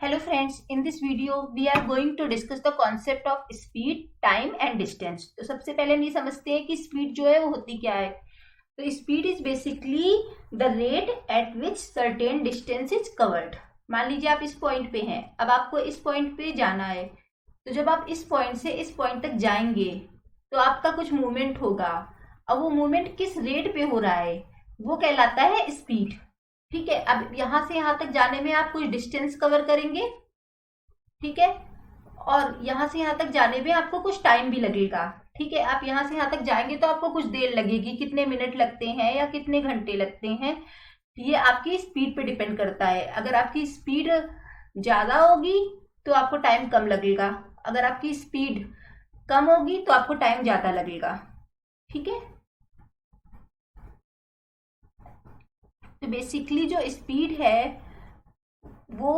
Hello friends, in this video we are going to discuss the concept of speed, time and distance. तो सबसे पहले हम ये समझते हैं कि स्पीड जो है वो होती क्या है। तो speed is basically the rate at which certain distance is covered. मान लीजिए आप इस पॉइंट पे हैं, अब आपको इस पॉइंट पे जाना है। तो जब आप इस पॉइंट से इस पॉइंट तक जाएंगे तो आपका कुछ मूवमेंट होगा। अब वो मूवमेंट किस रेट पे हो रहा है वो कहलाता है स्पीड। ठीक है, अब यहां से यहां तक जाने में आप कुछ डिस्टेंस कवर करेंगे, ठीक है, और यहां से यहां तक जाने में आपको कुछ टाइम भी लगेगा। ठीक है, आप यहां से यहां तक जाएंगे तो आपको कुछ देर लगेगी, कितने मिनट लगते हैं या कितने घंटे लगते हैं, ये आपकी स्पीड पे डिपेंड करता है। अगर आपकी स्पीड ज्यादा होगी तो आपको टाइम कम लगेगा, अगर आपकी स्पीड कम होगी तो आपको टाइम ज्यादा लगेगा। ठीक है, तो बेसिकली जो स्पीड है वो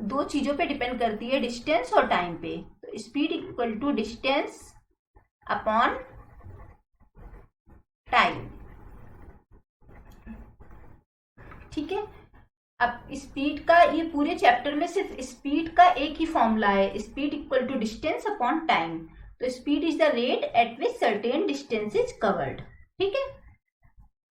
दो चीजों पे डिपेंड करती है, डिस्टेंस और टाइम पे। तो speed equal to distance upon time. ठीक है, अब स्पीड का ये पूरे चैप्टर में सिर्फ स्पीड का एक ही फॉर्मूला है, speed equal to distance upon time. तो speed is the rate at which certain distance is covered. ठीक है,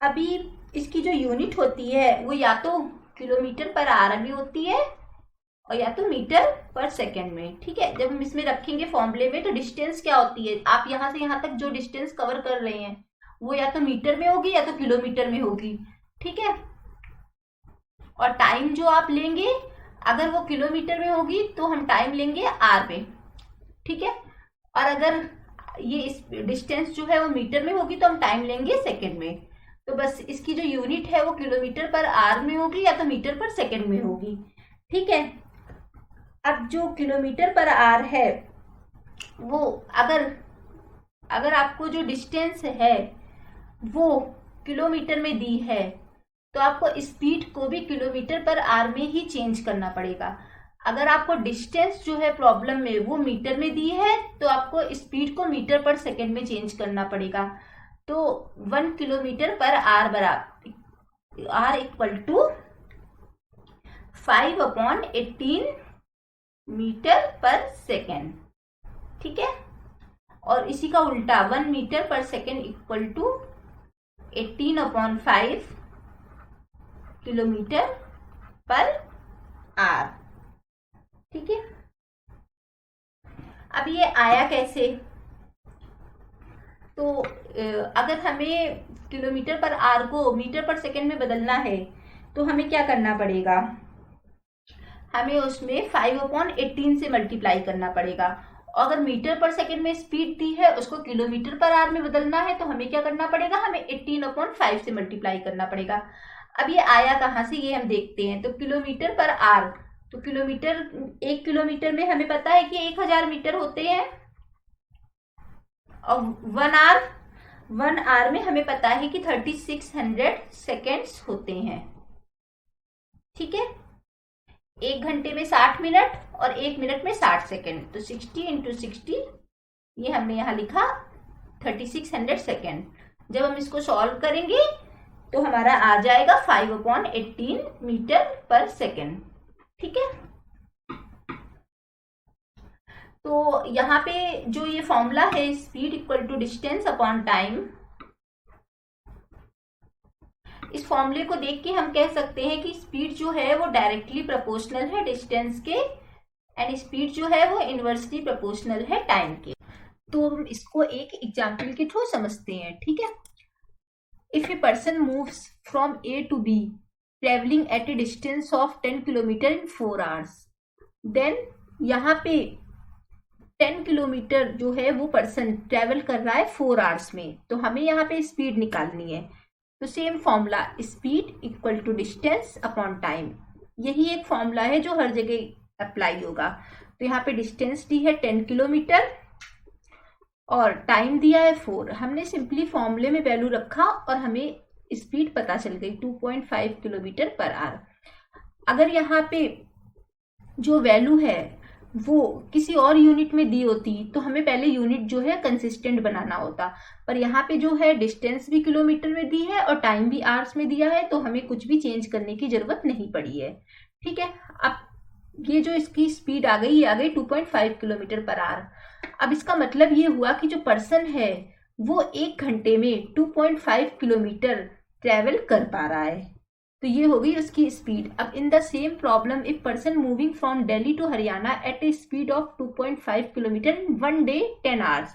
अभी इसकी जो यूनिट होती है वो या तो किलोमीटर पर आवर में होती है और या तो मीटर पर सेकंड में। ठीक है, जब हम इसमें रखेंगे फॉर्मूले में तो डिस्टेंस क्या होती है, आप यहां से यहां तक जो डिस्टेंस कवर कर रहे हैं वो या तो मीटर में होगी या तो किलोमीटर में होगी। ठीक है, और टाइम जो आप लेंगे अगर वो किलोमीटर में होगी तो हम टाइम लेंगे आर में। ठीक है, और अगर ये डिस्टेंस जो है वो मीटर में होगी तो हम टाइम लेंगे सेकंड में। तो बस इसकी जो यूनिट है वो किलोमीटर पर आवर में होगी या तो मीटर पर सेकंड में होगी। ठीक है, अब जो किलोमीटर पर आवर है वो अगर आपको जो डिस्टेंस है वो किलोमीटर में दी है तो आपको स्पीड को भी किलोमीटर पर आवर में ही चेंज करना पड़ेगा। अगर आपको डिस्टेंस जो है प्रॉब्लम में वो मीटर में दी है तो आपको स्पीड को मीटर पर सेकंड में चेंज करना पड़ेगा। तो 1 किलोमीटर पर आवर बराबर are equal to 5/18 metre per second. ठीक है, और इसी का उल्टा 1 metre per second equal to 18/5 kilometre per hour. ठीक है, अब ये आया कैसे, तो अगर हमें किलोमीटर पर आवर को मीटर पर सेकेंड में बदलना है तो हमें क्या करना पड़ेगा, हमें उसमें 5/18 से मल्टीप्लाई करना पड़ेगा। और अगर मीटर पर सेकेंड में स्पीड दी है उसको किलोमीटर पर आवर में बदलना है तो हमें क्या करना पड़ेगा, हमें 18/5 से मल्टीप्लाई करना पड़ेगा। अब ये आया कहाँ से ये हम देखते हैं। तो किलोमीटर पर आवर, तो किलोमीटर, 1 किलोमीटर में हमें पता है कि 1000 मीटर होते हैं और 1 आवर में हमें पता है कि 3600 सेकेंड्स होते हैं। ठीक है, 1 घंटे में 60 मिनट और 1 मिनट में 60 सेकेंड, तो 60 × 60 ये हमने यहाँ लिखा 3600 सेकेंड। जब हम इसको सॉल्व करेंगे तो हमारा आ जाएगा 5/18 मीटर पर सेकेंड। ठीक है, तो यहाँ पे जो ये फॉर्मूला है speed equal to distance upon time, इस फॉर्मूले को देख के हम कह सकते हैं कि स्पीड जो है वो डायरेक्टली प्रोपोर्शनल है डिस्टेंस के एंड स्पीड जो है वो इनवर्सली प्रोपोर्शनल है टाइम के। तो हम इसको एक एग्जांपल के थ्रू समझते हैं। ठीक है, if a person moves from A to B travelling at a distance of 10 kilometre in 4 hours, then यहाँ पे 10 किलोमीटर जो है वो पर्सन ट्रेवल कर रहा है 4 आवर्स में, तो हमें यहाँ पे स्पीड निकालनी है। तो same formula, speed equal to distance upon time, यही एक फॉर्मूला है जो हर जगह अप्लाई होगा। तो यहाँ पे डिस्टेंस दी है 10 किलोमीटर और टाइम दिया है 4। हमने सिंपली फॉर्मूले में वैल्यू रखा और हमें स्पीड पता चल गई 2.5 किलोमीटर पर आवर। अगर यहाँ पे जो वैल्यू है वो किसी और यूनिट में दी होती तो हमें पहले यूनिट जो है कंसिस्टेंट बनाना होता, पर यहाँ पे जो है डिस्टेंस भी किलोमीटर में दी है और टाइम भी आवर्स में दिया है, तो हमें कुछ भी चेंज करने की जरूरत नहीं पड़ी है। ठीक है, अब ये जो इसकी स्पीड आ गई, ये आ गई 2.5 किलोमीटर पर आवर। अब इसका मतलब ये हुआ कि जो पर्सन है वो 1 घंटे में 2.5 किलोमीटर ट्रेवल कर पा रहा है। तो ये हो गई उसकी स्पीड। अब in the same problem, if person moving from Delhi to Haryana at a speed of 2.5 kilometre in 1 day 10 hours,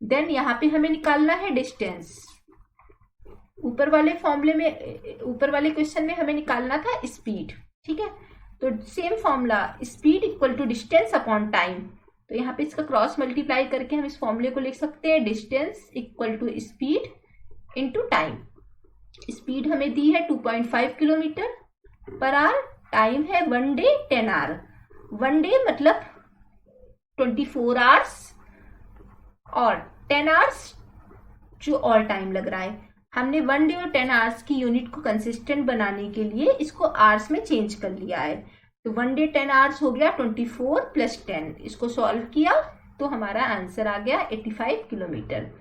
then यहाँ पे हमें निकालना है डिस्टेंस। ऊपर वाले फॉर्मूले में, ऊपर वाले क्वेश्चन में हमें निकालना था स्पीड, ठीक है। तो same formula, speed equal to distance upon time. तो यहाँ पे इसका क्रॉस मल्टीप्लाई करके हम इस फॉर्मूले को लिख सकते हैं, distance equal to speed into time. Speed हमें दी है 2.5 किलोमीटर पर आवर, टाइम है 1 डे 10 आवर। 1 डे मतलब 24 आवर्स और 10 आवर्स जो और टाइम लग रहा है। हमने 1 डे और 10 आवर्स की यूनिट को कंसिस्टेंट बनाने के लिए इसको आवर्स में चेंज कर लिया है। तो 1 डे 10 आवर्स हो गया 24 प्लस 10। इसको सॉल्व किया तो हमारा आंसर आ गया 85 किलोमीटर।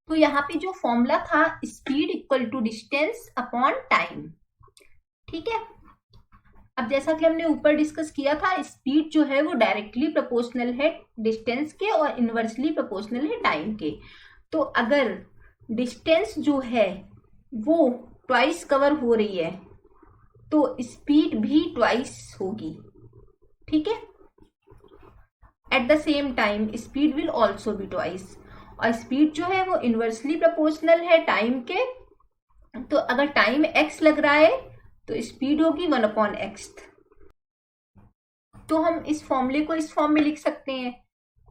तो यहाँ पे जो फॉर्मूला था, speed equal to distance upon time, ठीक है। अब जैसा कि हमने ऊपर डिस्कस किया था, स्पीड जो है वो डायरेक्टली प्रोपोर्शनल है डिस्टेंस के और इनवर्सली प्रोपोर्शनल है टाइम के। तो अगर डिस्टेंस जो है वो ट्वाइस कवर हो रही है तो स्पीड भी ट्वाइस होगी, ठीक है। Eight the same time speed will also be twice. और स्पीड जो है वो इनवर्सली प्रोपोर्शनल है टाइम के। तो अगर टाइम x लग रहा है तो स्पीड होगी 1/x। तो हम इस फॉर्मूले को इस फॉर्म में लिख सकते हैं,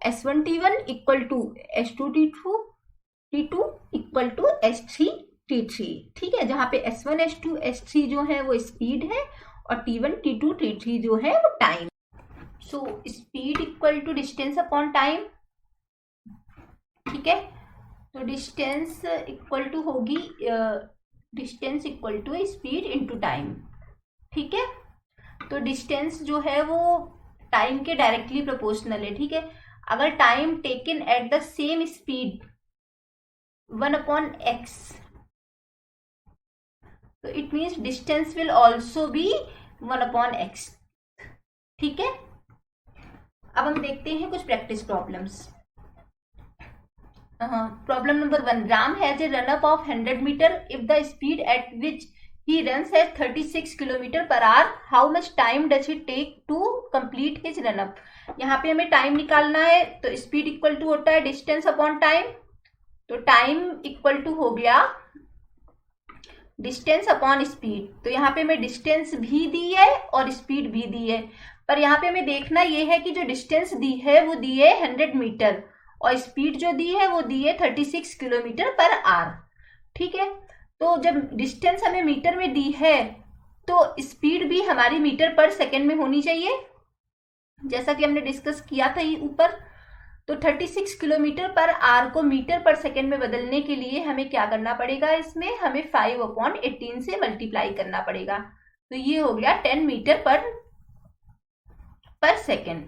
S1T1 equal to S2T2 equal to S3T3, ठीक है। जहां पे S1 S2 S3 जो है वो स्पीड है और T1 T2 T3 जो है वो time. So speed equal to distance upon time, ठीक है। तो डिस्टेंस इक्वल टू होगी distance equal to speed into time, ठीक है। तो डिस्टेंस जो है वो टाइम के डायरेक्टली प्रोपोर्शनल है, ठीक है। अगर time taken at the same speed 1/x, तो it means distance will also be 1/x, ठीक है। अब हम देखते हैं कुछ practice problems. Problem number 1, Ram has a run up of 100 metre if the speed at which he runs at 36 kilometre per hour, how much time does he take to complete his run up. यहाँ पे हमें time निकालना है, तो speed equal to होता है distance upon time. तो time equal to हो गया डिस्टेंस अपॉन स्पीड। तो यहाँ पे हमें डिस्टेंस भी दी है और स्पीड भी दी है, पर यहाँ पे हमें देखना ये है कि जो डिस्टेंस दी है वो दी है 100 मीटर और स्पीड जो दी है वो दी है 36 किलोमीटर पर आवर, ठीक है। तो जब डिस्टेंस हमें मीटर में दी है तो स्पीड भी हमारी मीटर पर सेकेंड में होनी चाहिए, जैसा कि हमने डिस्कस किया था ये ऊपर। तो 36 किलोमीटर पर आवर को मीटर पर सेकेंड में बदलने के लिए हमें क्या करना पड़ेगा, इसमें हमें 5/18 से मल्टीप्लाई करना पड़ेगा। तो ये हो गया 10 मीटर पर सेकेंड।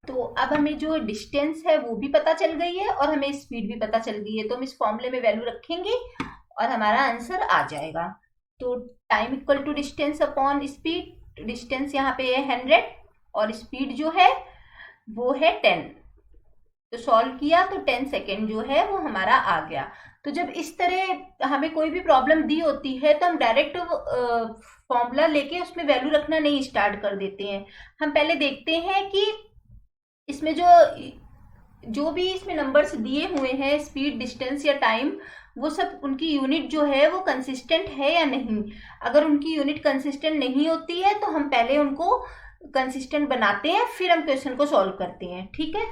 तो अब हमें जो डिस्टेंस है वो भी पता चल गई है और हमें स्पीड भी पता चल गई है। तो हम इस फॉर्मूले में वैल्यू रखेंगे और हमारा आंसर आ जाएगा। तो time equal to distance upon speed, distance यहाँ पे है 100 और स्पीड जो है वो है 10। तो सॉल्व किया तो 10 सेकेंड जो है वो हमारा आ गया। तो जब इस तरह हमें कोई भी प्रॉब्लम दी होती है तो हम डायरेक्ट फॉर्मूला लेके उसमें वैल्यू रखना नहीं स्टार्ट कर देते हैं। हम पहले देखते हैं कि इसमें जो भी इसमें नंबर्स दिए हुए हैं, स्पीड, डिस्टेंस या टाइम, वो सब उनकी यूनिट जो है वो कंसिस्टेंट है या नहीं। अगर उनकी यूनिट कंसिस्टेंट नहीं होती है तो हम पहले उनको कंसिस्टेंट बनाते हैं, फिर हम क्वेश्चन को सॉल्व करते हैं, ठीक है।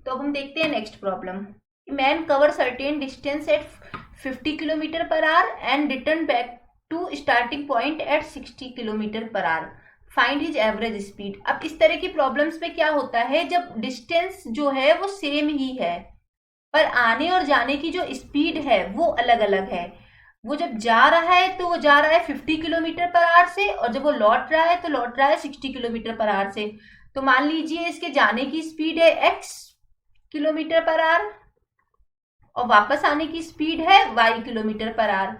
तो अब हम देखते हैं next problem. Man cover certain distance at 50 kilometre per hour and return back to starting point at 60 kilometre per hour, find his average speed. अब इस तरह की प्रॉब्लम्स में क्या होता है, जब डिस्टेंस जो है वो सेम ही है पर आने और जाने की जो स्पीड है वो अलग अलग है। वो जब जा रहा है तो वो जा रहा है 50 किलोमीटर पर आवर से, और जब वो लौट रहा है तो लौट रहा है 60 किलोमीटर पर आवर से। तो मान लीजिए इसके जाने की स्पीड है x किलोमीटर पर आवर और वापस आने की स्पीड है y किलोमीटर पर आवर।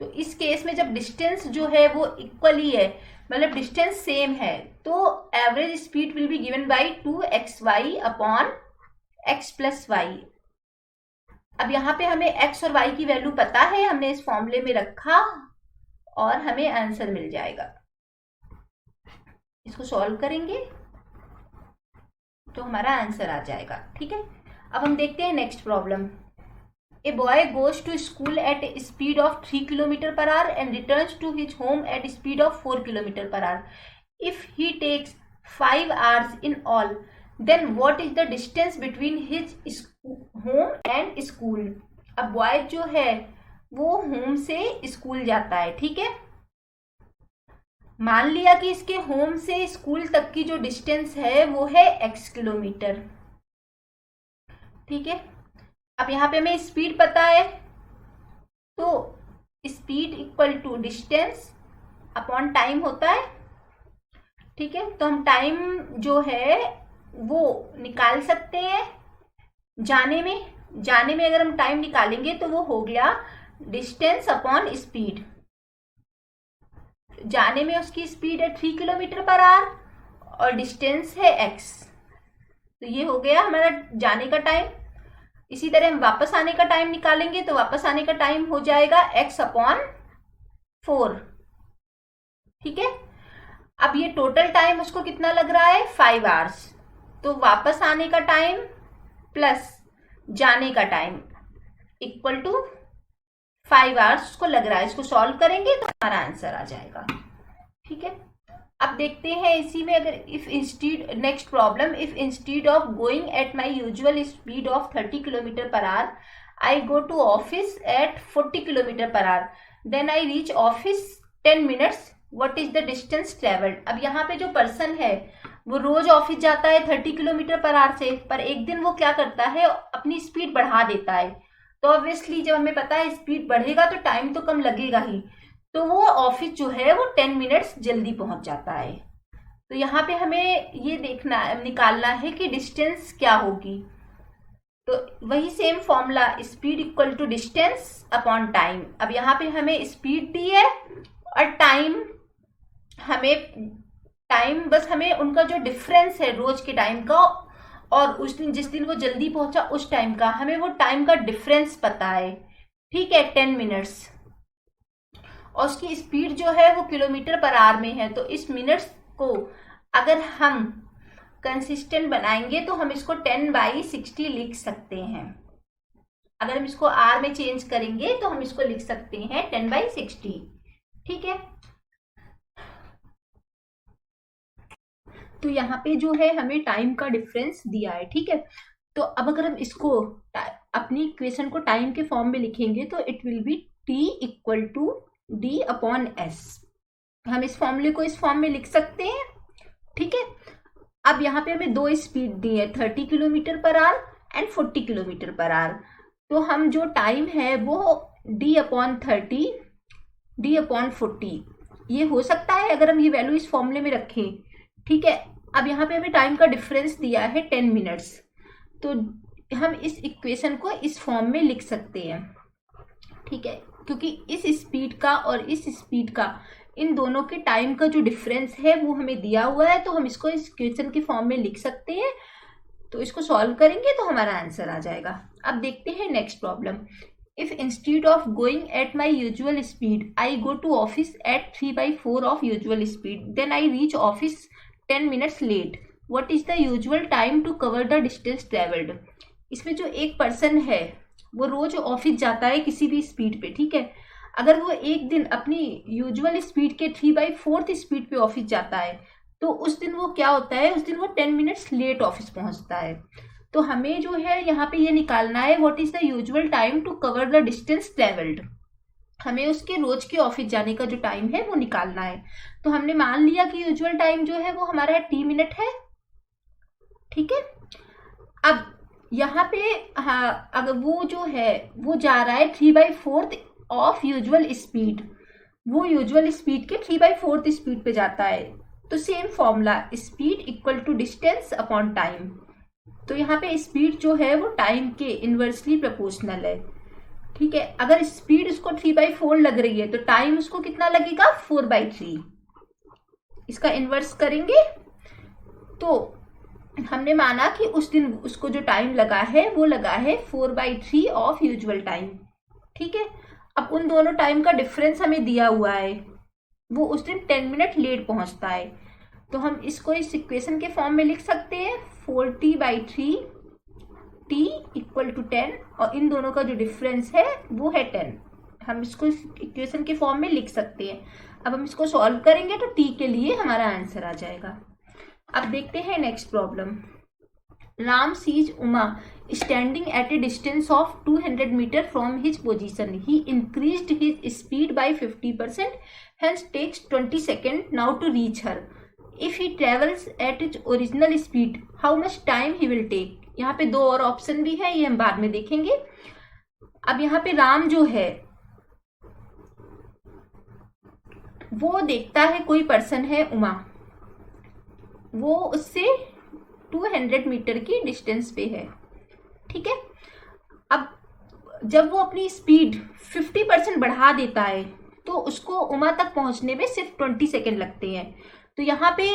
तो इस केस में जब डिस्टेंस जो है वो इक्वल ही है, मतलब डिस्टेंस सेम है, तो average speed will be given by 2xy upon x plus y. अब यहाँ पे हमें x और y की वैल्यू पता है, हमने इस फॉर्मूले में रखा और हमें आंसर मिल जाएगा। इसको सॉल्व करेंगे तो हमारा आंसर आ जाएगा। ठीक है, अब हम देखते हैं next problem. A boy goes to school at a speed of 3 kilometre per hour and returns to his home at speed of 4 kilometre per hour. If he takes 5 hours in all, then what is the distance between his home and school. अब boy जो है वो home से school जाता है। ठीक है, मान लिया कि इसके होम से स्कूल तक की जो डिस्टेंस है वो है x किलोमीटर। ठीक है, अब यहाँ पे हमें स्पीड पता है, तो speed equal to distance upon time होता है। ठीक है, तो हम टाइम जो है वो निकाल सकते हैं जाने में अगर हम टाइम निकालेंगे तो वो हो गया डिस्टेंस अपॉन स्पीड। जाने में उसकी स्पीड है 3 किलोमीटर पर आवर और डिस्टेंस है x, तो ये हो गया हमारा जाने का टाइम। इसी तरह हम वापस आने का टाइम निकालेंगे तो वापस आने का टाइम हो जाएगा x अपॉन 4। ठीक है, अब ये टोटल टाइम उसको कितना लग रहा है 5 hours, तो वापस आने का टाइम प्लस जाने का टाइम इक्वल टू 5 hours उसको लग रहा है। इसको सॉल्व करेंगे तो हमारा आंसर आ जाएगा। ठीक है, अब देखते हैं इसी में अगर if instead next problem, if instead of going at my usual speed of 30 kilometre per hour I go to office at 40 kilometre per hour, then I reach office 10 minutes, what is the distance travelled. अब यहाँ पे जो person है वो रोज office जाता है 30 kilometre per our से, पर एक दिन वो क्या करता है अपनी स्पीड बढ़ा देता है। तो ऑब्वियसली जब हमें पता है स्पीड बढ़ेगा तो टाइम तो कम लगेगा ही, तो वो ऑफिस जो है वो 10 minutes जल्दी पहुंच जाता है। तो यहाँ पे हमें ये निकालना है कि डिस्टेंस क्या होगी। तो वही same formula, speed equal to distance upon time. अब यहाँ पे हमें स्पीड दी है और बस हमें उनका जो डिफरेंस है रोज के टाइम का और उस दिन जिस दिन वो जल्दी पहुंचा उस टाइम का, हमें वो टाइम का डिफरेंस पता है। ठीक है, 10 minutes, और उसकी स्पीड जो है वो किलोमीटर पर आवर में है। तो इस मिनट्स को अगर हम कंसिस्टेंट बनाएंगे तो हम इसको 10/60 लिख सकते हैं। अगर हम इसको आर में चेंज करेंगे तो हम इसको लिख सकते हैं 10/60। ठीक है, तो यहाँ पे जो है हमें टाइम का डिफरेंस दिया है। ठीक है, तो अब अगर हम इसको अपनी इक्वेशन को टाइम के फॉर्म में लिखेंगे तो it will be t equal to d upon s। हम इस फॉर्मूले को इस फॉर्म में लिख सकते हैं। ठीक है, अब यहाँ पे हमें दो स्पीड दी है 30 kilometre per hour and 40 kilometre per our. तो हम जो टाइम है वो d अपॉन 30 d अपॉन 40 ये हो सकता है अगर हम ये वैल्यू इस फॉर्मूले में रखें। ठीक है, अब यहाँ पे हमें टाइम का डिफरेंस दिया है 10 minutes, तो हम इस इक्वेशन को इस फॉर्म में लिख सकते हैं। ठीक है, क्योंकि इस स्पीड का और इस स्पीड का इन दोनों के टाइम का जो डिफरेंस है वो हमें दिया हुआ है, तो हम इसको इस इक्वेशन के फॉर्म में लिख सकते हैं। तो इसको सॉल्व करेंगे तो हमारा आंसर आ जाएगा। अब देखते हैं next problem. If instead of going at my usual speed I go to office at 3/4 of usual speed, then I reach office 10 minutes late, what is the usual time to cover the distance travelled. इसमें जो एक person है वो रोज office जाता है किसी भी speed पे। ठीक है, अगर वो एक दिन अपनी यूजुअल स्पीड के 3/4 स्पीड पे ऑफिस जाता है तो उस दिन वो क्या होता है, उस दिन वो 10 minutes लेट ऑफिस पहुंचता है। तो हमें जो है यहाँ पे ये निकालना है what is the usual time to cover the distance travelled. हमें उसके रोज के ऑफिस जाने का जो टाइम है वो निकालना है। तो हमने मान लिया कि यूजुअल टाइम जो है वो हमारा t मिनट है। ठीक है, अब यहाँ पे हाँ, अगर वो जो है वो जा रहा है 3/4 ऑफ यूजुअल स्पीड, वो यूजुअल स्पीड के 3/4 स्पीड पे जाता है। तो same formula, speed equal to distance upon time. तो यहाँ पे स्पीड जो है वो टाइम के इनवर्सली प्रोपोर्शनल है। ठीक है, अगर स्पीड उसको 3/4 लग रही है तो टाइम उसको कितना लगेगा 4/3। इसका इन्वर्स करेंगे तो हमने माना कि उस दिन उसको जो टाइम लगा है वो लगा है 4/3 ऑफ यूजुअल टाइम। ठीक है, अब उन दोनों टाइम का डिफरेंस हमें दिया हुआ है, वो उस दिन 10 मिनट लेट पहुंचता है। तो हम इसको इस इक्वेशन के फॉर्म में लिख सकते हैं 40/3 t इक्वल टू 10, और इन दोनों का जो डिफरेंस है वो है 10। हम इसको इस इक्वेशन के फॉर्म में लिख सकते हैं। अब हम इसको सॉल्व करेंगे तो t के लिए हमारा आंसर आ जाएगा। अब देखते हैं next problem. Ram sees Uma standing at a distance of 200 meter from his position. He increased his speed by 50%, hence takes 20 seconds now to reach her. If he travels at its original speed, how much time he will take? यहाँ पे दो और option भी है, ये हम बाद में देखेंगे। अब यहाँ पे राम जो है वो देखता है कोई पर्सन है उमा, वो उससे 200 मीटर की डिस्टेंस पे है। ठीक है, अब जब वो अपनी स्पीड 50% बढ़ा देता है तो उसको उमा तक पहुंचने में सिर्फ 20 सेकेंड लगते हैं। तो यहाँ पे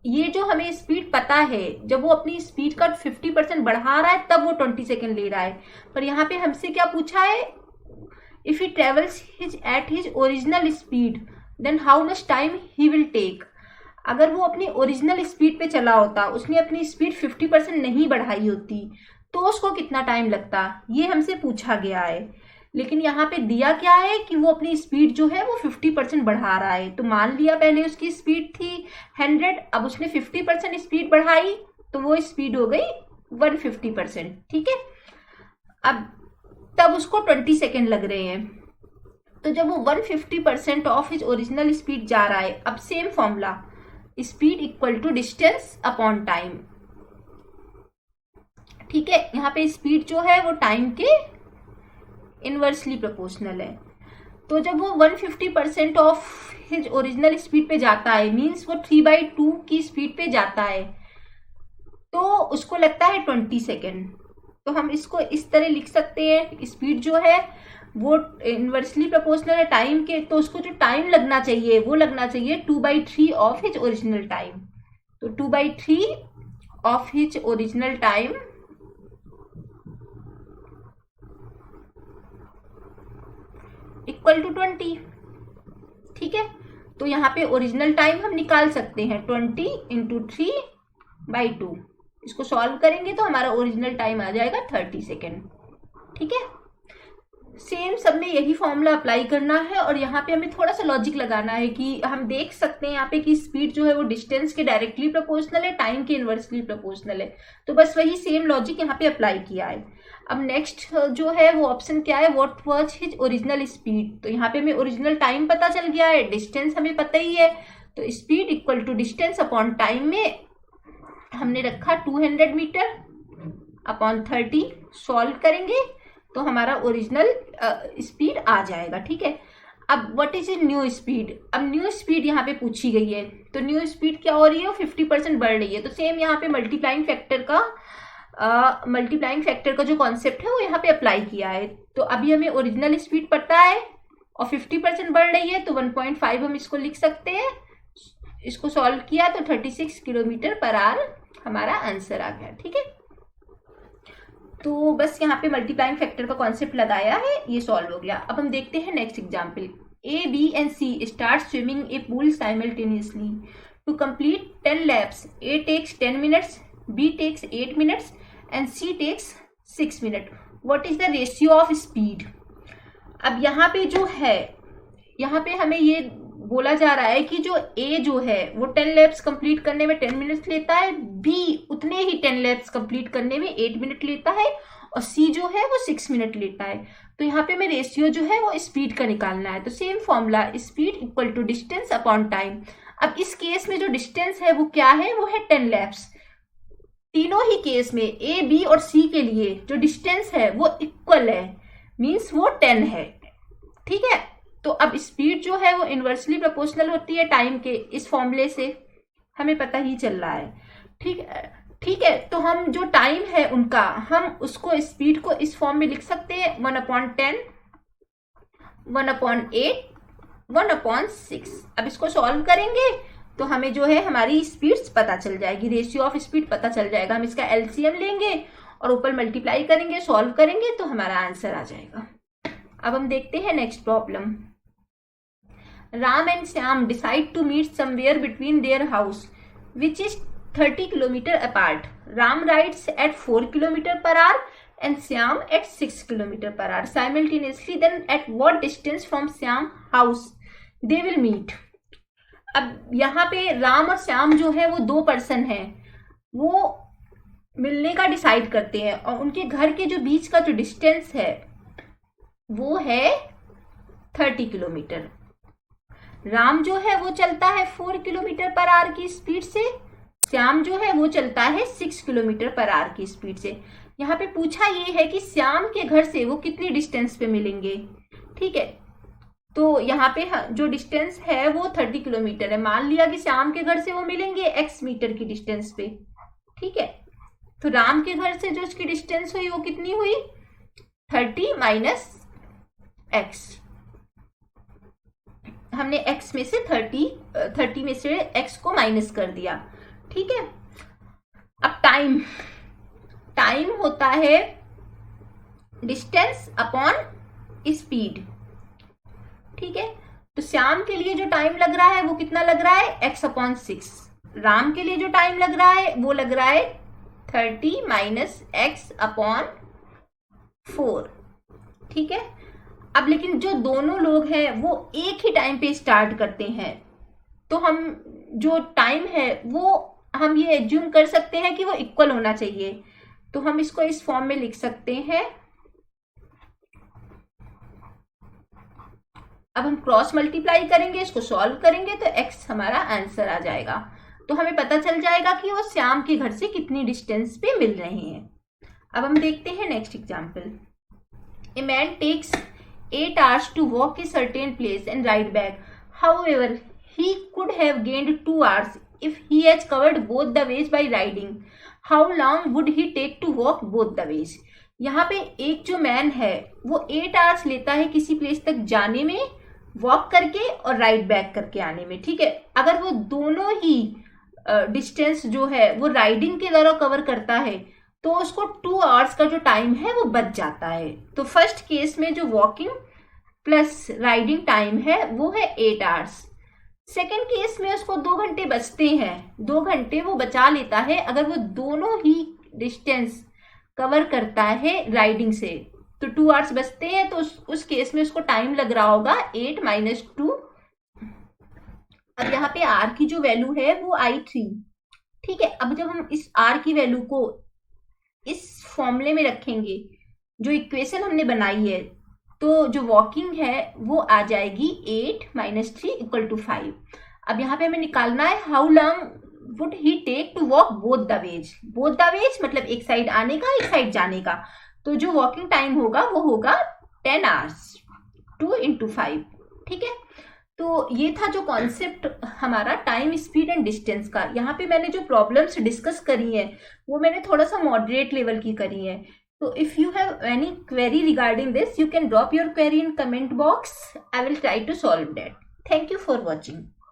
ये जो हमें स्पीड पता है, जब वो अपनी स्पीड का 50% बढ़ा रहा है तब वो 20 सेकेंड ले रहा है। पर यहाँ पे हमसे क्या पूछा है, if he travels at his original speed then how much time he will take. अगर वो अपनी ओरिजिनल स्पीड पे चला होता, उसने अपनी स्पीड 50% नहीं बढ़ाई होती, तो उसको कितना टाइम लगता, ये हमसे पूछा गया है। लेकिन यहाँ पे दिया क्या है कि वो अपनी स्पीड जो है वो 50% बढ़ा रहा है। तो मान लिया पहले उसकी स्पीड थी 100, अब उसने 50% स्पीड बढ़ाई तो वो स्पीड हो गई 150%। ठीक है, अब तब उसको 20 सेकेंड लग रहे हैं। तो जब वो 150% ऑफ हिज ओरिजिनल स्पीड जा रहा है, अब same formula, speed equal to distance upon time. ठीक है, यहाँ पे स्पीड जो है वो टाइम के इनवर्सली प्रोपोर्शनल है। तो जब वो 150% ऑफ हिज ओरिजिनल स्पीड पे जाता है, मींस वो 3/2 की स्पीड पे जाता है, तो उसको लगता है 20 सेकेंड। तो हम इसको इस तरह लिख सकते हैं, स्पीड जो है वो इनवर्सली प्रोपोर्शनल है टाइम के, तो उसको जो टाइम लगना चाहिए वो लगना चाहिए 2/3 ऑफ हिज ओरिजिनल टाइम। तो 2/3 of his original time equal to 20। ठीक है, तो यहाँ पे ओरिजिनल टाइम हम निकाल सकते हैं 20 इंटू 3/2। इसको सॉल्व करेंगे तो हमारा ओरिजिनल टाइम आ जाएगा 30 सेकेंड। ठीक है, सेम सब में यही फॉर्मूला अप्लाई करना है। और यहाँ पे हमें थोड़ा सा लॉजिक लगाना है कि हम देख सकते हैं यहाँ पे कि स्पीड जो है वो डिस्टेंस के डायरेक्टली प्रोपोर्शनल है, टाइम के इनवर्सली प्रोपोर्शनल है। तो बस वही सेम लॉजिक यहाँ पे अप्लाई किया है। अब नेक्स्ट जो है वो ऑप्शन क्या है, what was his original speed. तो यहाँ पे हमें ओरिजिनल टाइम पता चल गया है, डिस्टेंस हमें पता ही है, तो speed equal to distance upon time में हमने रखा 200 मीटर अपॉन 30। सॉल्व करेंगे तो हमारा ओरिजिनल स्पीड आ जाएगा। ठीक है, अब what is a new speed. अब न्यू स्पीड यहाँ पे पूछी गई है, तो न्यू स्पीड क्या हो रही है, 50% बढ़ रही है। तो सेम यहाँ पे मल्टीप्लाइंग फैक्टर का जो कॉन्सेप्ट है वो यहाँ पे अप्लाई किया है। तो अभी हमें ओरिजिनल स्पीड पता है और 50% बढ़ रही है, तो 1.5 हम इसको लिख सकते हैं। इसको सॉल्व किया तो 36 किलोमीटर पर आवर हमारा आंसर आ गया। ठीक है, तो बस यहाँ पे मल्टीप्लाइंग फैक्टर का कॉन्सेप्ट लगाया है, ये सॉल्व हो गया। अब हम देखते हैं next example. A, B and C start swimming a pool simultaneously. To complete 10 laps, A takes 10 minutes, B takes 8 minutes and C takes 6 minutes. What is the ratio of speed? अब यहाँ पे जो है, यहाँ पे हमें ये बोला जा रहा है कि जो A जो है वो 10 लैप्स कंप्लीट करने में 10 मिनट्स लेता है, B उतने ही 10 लैप्स कंप्लीट करने में 8 मिनट लेता है और C जो है वो 6 मिनट लेता है। तो यहाँ पे हमें रेशियो जो है वो स्पीड का निकालना है। तो same formula, speed equal to distance upon time. अब इस केस में जो डिस्टेंस है वो क्या है, वो है 10 लैप्स। तीनों ही केस में A, B और C के लिए जो डिस्टेंस है वो इक्वल है, मीन्स वो 10 है। ठीक है, तो अब स्पीड जो है वो इनवर्सली प्रोपोर्शनल होती है टाइम के, इस फॉर्मूले से हमें पता ही चल रहा है। ठीक है, तो हम जो टाइम है उनका, हम उसको स्पीड को इस फॉर्म में लिख सकते हैं 1/10, 1/8, 1/6। अब इसको सॉल्व करेंगे तो हमें जो है हमारी स्पीड्स पता चल जाएगी, रेशियो ऑफ स्पीड पता चल जाएगा। हम इसका एलसीएम लेंगे और ऊपर मल्टीप्लाई करेंगे, सॉल्व करेंगे तो हमारा आंसर आ जाएगा। अब हम देखते हैं next problem. Ram and Shyam decide to meet somewhere between their house which is 30 kilometre apart. Ram rides at 4 kilometer per hour and Shyam at 6 kilometer per hour simultaneously. Then at what distance from Shyam house they will meet? अब यहाँ पे राम और श्याम जो है वो दो person हैं, वो मिलने का डिसाइड करते हैं और उनके घर के जो बीच का जो डिस्टेंस है वो है 30 किलोमीटर। राम जो है वो चलता है 4 किलोमीटर पर आवर की स्पीड से, श्याम जो है वो चलता है 6 किलोमीटर पर आवर की स्पीड से। यहाँ पे पूछा ये है कि श्याम के घर से वो कितनी डिस्टेंस पे मिलेंगे, ठीक है। तो यहाँ पे जो डिस्टेंस है वो 30 किलोमीटर है। मान लिया कि श्याम के घर से वो मिलेंगे x मीटर की डिस्टेंस पे, ठीक है। तो राम के घर से जो उसकी डिस्टेंस हुई वो कितनी हुई, 30 माइनस x। हमने x में से 30 में से x को माइनस कर दिया, ठीक है। अब टाइम होता है डिस्टेंस अपॉन स्पीड, ठीक है। तो श्याम के लिए जो टाइम लग रहा है वो कितना लग रहा है, x अपॉन 6। राम के लिए जो टाइम लग रहा है वो लग रहा है 30 माइनस x अपॉन 4, ठीक है। अब लेकिन जो दोनों लोग हैं वो एक ही टाइम पे स्टार्ट करते हैं, तो हम जो टाइम है वो हम ये एज्यूम कर सकते हैं कि वो इक्वल होना चाहिए। तो हम इसको इस फॉर्म में लिख सकते हैं। अब हम क्रॉस मल्टीप्लाई करेंगे, इसको सॉल्व करेंगे तो x हमारा आंसर आ जाएगा। तो हमें पता चल जाएगा कि वो श्याम के घर से कितनी डिस्टेंस पे मिल रहे हैं। अब हम देखते हैं next example. A man takes 8 hours to walk a certain place and ride back. However, he could have gained 2 hours if he has covered both the ways by riding. How long would he take to walk both the ways? यहाँ पे एक जो man है वो 8 hours लेता है किसी place तक जाने में, वॉक करके और राइड बैक करके आने में, ठीक है। अगर वो दोनों ही डिस्टेंस जो है वो राइडिंग के द्वारा कवर करता है तो उसको 2 hours का जो टाइम है वो बच जाता है। तो फर्स्ट केस में जो वॉकिंग प्लस राइडिंग टाइम है वो है 8 hours। सेकेंड केस में उसको 2 घंटे बचते हैं, 2 घंटे वो बचा लेता है अगर वो दोनों ही डिस्टेंस कवर करता है राइडिंग से, तो 2 hours बचते हैं। तो उस केस में उसको टाइम लग रहा होगा 8 माइनस 2। अब यहाँ पे r की जो वैल्यू है वो I3, ठीक है। अब जब हम इस r की वैल्यू को इस फॉर्मूले में रखेंगे, जो इक्वेशन हमने बनाई है, तो जो वॉकिंग है वो आ जाएगी 8 माइनस 3 इक्वल टू 5। अब यहाँ पे हमें निकालना है how long would he take to walk both the ways. Both the ways मतलब एक साइड आने का एक साइड जाने का। तो जो वॉकिंग टाइम होगा वो होगा 10 hours, 2 into 5, ठीक है। तो ये था जो कॉन्सेप्ट हमारा टाइम, स्पीड एंड डिस्टेंस का। यहाँ पे मैंने जो प्रॉब्लम्स डिस्कस करी है वो मैंने थोड़ा सा मॉडरेट लेवल की करी है। So if you have any query regarding this, you can drop your query in comment box. I will try to solve that. Thank you for watching.